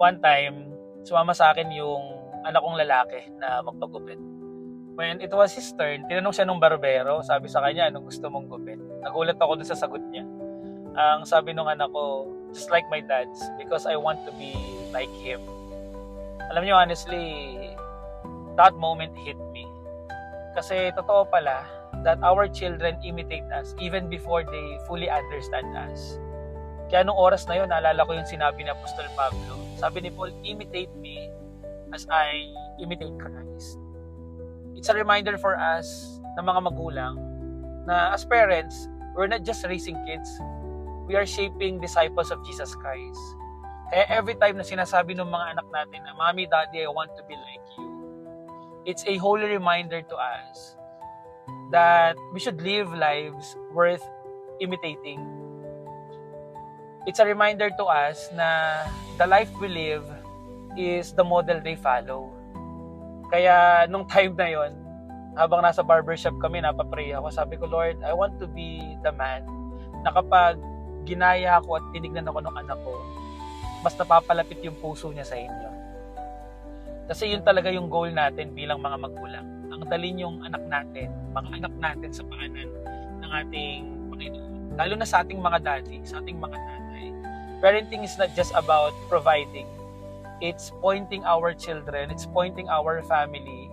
one time, sumama sa akin yung anak kong lalaki na magpagupit. When it was his turn, tinanong siya nung barbero, sabi sa kanya, anong gusto mong gupit? Nagulat ako dun sa sagot niya. Ang sabi nung anak ko, just like my dad's, because I want to be like him. Alam niyo, honestly, that moment hit me. Kasi totoo pala that our children imitate us even before they fully understand us. Kaya nung oras na yun, naalala ko yung sinabi ni Apostol Pablo. Sabi ni Paul, imitate me as I imitate Christ. It's a reminder for us na mga magulang na as parents, we're not just raising kids. We are shaping disciples of Jesus Christ. Kaya every time na sinasabi ng mga anak natin na, Mommy, Daddy, I want to be like you. It's a holy reminder to us that we should live lives worth imitating. It's a reminder to us na the life we live is the model they follow. Kaya nung time na yon, habang nasa barbershop kami, napapray ako, sabi ko, Lord, I want to be the man na kapag ginaya ako at tinignan ako ng anak ko, mas napapalapit yung puso niya sa inyo. Kasi yun talaga yung goal natin bilang mga magulang. Ang dalhin yung anak natin, mga anak natin sa paanan ng ating Panginoon. Lalo na sa ating mga daddy, sa ating mga nanay. Parenting is not just about providing. It's pointing our children, it's pointing our family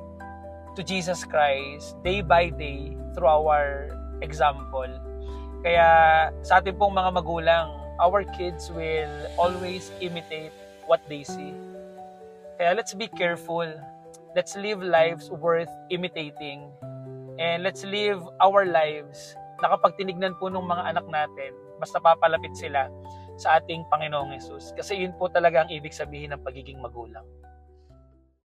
to Jesus Christ day by day through our example. Kaya sa ating pong mga magulang, our kids will always imitate what they see. Kaya let's be careful. Let's live lives worth imitating. And let's live our lives na kapag tinignan po ng mga anak natin, mas napapalapit sila sa ating Panginoong Hesus. Kasi yun po talaga ang ibig sabihin ng pagiging magulang.